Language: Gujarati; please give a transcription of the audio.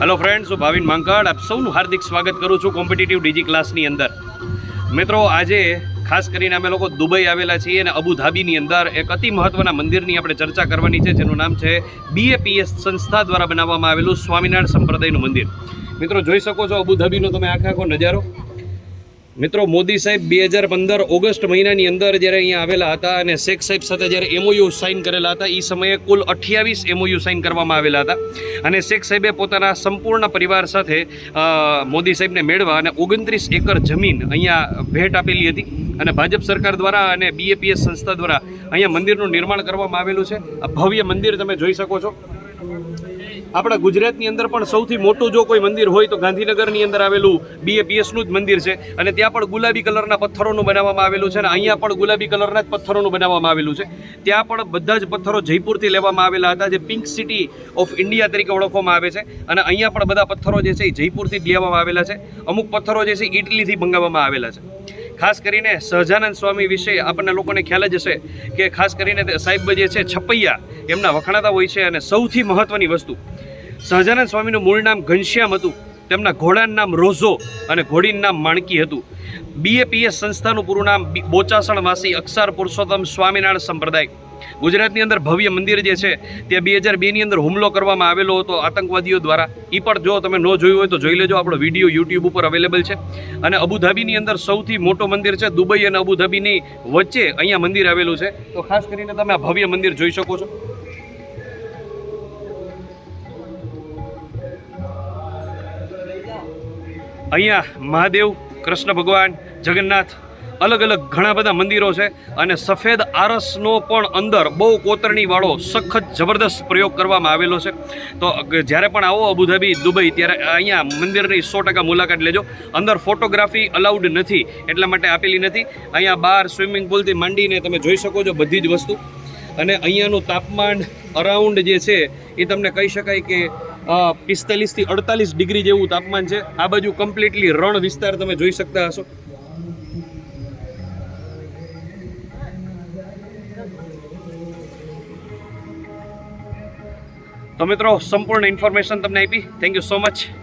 હેલો ફ્રેન્ડ્સ, હું ભાવિન માંકડ આપ સૌનું હાર્દિક સ્વાગત કરું છું કોમ્પિટિટિવ ડીજી ક્લાસની અંદર. મિત્રો, આજે ખાસ કરીને અમે લોકો દુબઈ આવેલા છીએ અને અબુધાબીની અંદર એક અતિ મહત્ત્વના મંદિરની આપણે ચર્ચા કરવાની છે, જેનું નામ છે BAPS સંસ્થા દ્વારા બનાવવામાં આવેલું સ્વામિનારાયણ સંપ્રદાયનું મંદિર. મિત્રો, જોઈ શકો છો અબુધાબીનો તમે આખો નજારો. મિત્રો, મોદી સાહેબ 2015 ઓગસ્ટ મહિનાની અંદર જ્યારે અહીંયા આવેલા હતા અને શેખ સાહેબ સાથે જ્યારે MOU સાઇન કરેલા હતા, એ સમયે કુલ 28 MOU સાઇન કરવામાં આવેલા હતા અને શેખ સાહેબે પોતાના સંપૂર્ણ પરિવાર સાથે મોદી સાહેબને મેળવા અને 29 એકર જમીન અહીંયા ભેટ આપેલી હતી અને ભાજપ સરકાર દ્વારા અને BAPS સંસ્થા દ્વારા અહીંયા મંદિરનું નિર્માણ કરવામાં આવેલું છે. આ ભવ્ય મંદિર તમે જોઈ શકો છો. આપણા ગુજરાતની અંદર પણ સૌથી મોટું જો કોઈ મંદિર હોય તો ગાંધીનગરની અંદર આવેલું BAPSનું જ મંદિર છે અને ત્યાં પણ ગુલાબી કલરના પથ્થરોનું બનાવવામાં આવેલું છે અને અહીંયા પણ ગુલાબી કલરના જ પથ્થરોનું બનાવવામાં આવેલું છે. ત્યાં પણ બધા જ પથ્થરો જયપુરથી લેવામાં આવેલા હતા, જે પિંક સિટી ઓફ ઇન્ડિયા તરીકે ઓળખવામાં આવે છે. અને અહીંયા પણ બધા પથ્થરો જે છે એ જયપુરથી જ લેવામાં આવેલા છે. અમુક પથ્થરો જે છે એ ઇટલીથી મંગાવવામાં આવેલા છે. ખાસ કરીને સહજાનંદ સ્વામી વિશે આપણને લોકોને ખ્યાલ જ હશે કે ખાસ કરીને સાહેબ જે છે છપૈયા એમના વખણાતા હોય છે. અને સૌથી મહત્ત્વની વસ્તુ, સહજાનંદ સ્વામીનું મૂળ નામ ઘનશ્યામ હતું, તેમના ઘોડાનું નામ રોઝો અને ઘોડીનું નામ માણકી હતું. BAPS સંસ્થાનું પૂરું નામ બોચાસણવાસી અક્ષર પુરુષોત્તમ સ્વામિનારાયણ સંપ્રદાય. ગુજરાતની અંદર ભવ્ય મંદિર જે છે ત્યાં 2002ની અંદર હુમલો કરવામાં આવેલો હતો આતંકવાદીઓ દ્વારા. એ પણ જો તમે ન જોયું હોય તો જોઈ લેજો, આપણો વિડીયો YouTube ઉપર અવેલેબલ છે. અને અબુધાબીની અંદર સૌથી મોટો મંદિર છે. દુબઈ અને અબુધાબીની વચ્ચે અહીંયા મંદિર આવેલું છે. તો ખાસ કરીને તમે આ ભવ્ય મંદિર જોઈ શકો છો. અહીંયા મહાદેવ, કૃષ્ણ ભગવાન, જગન્નાથ, અલગ અલગ ઘણા બધા મંદિરો છે. અને સફેદ આરસનો પણ અંદર બહુ કોતરણીવાળો સખત જબરદસ્ત પ્રયોગ કરવામાં આવેલો છે. તો જ્યારે પણ આવો અબુધાબી, દુબઈ, ત્યારે અહીંયા મંદિરની 100% મુલાકાત લેજો. અંદર ફોટોગ્રાફી અલાઉડ નથી, એટલા માટે આપેલી નથી. અહીંયા બહાર સ્વિમિંગ પુલથી માંડીને તમે જોઈ શકો છો બધી જ વસ્તુ. અને અહીંયાનું તાપમાન અરાઉન્ડ જે છે એ તમને કહી શકાય કે 45 થી 48 ડિગ્રી જેવું તાપમાન છે. આ બાજુ કમ્પ્લીટલી રણ વિસ્તાર તમે જોઈ શકતા હશો. તો મિત્રો, સંપૂર્ણ ઇન્ફોર્મેશન તમને આપી. Thank you so much.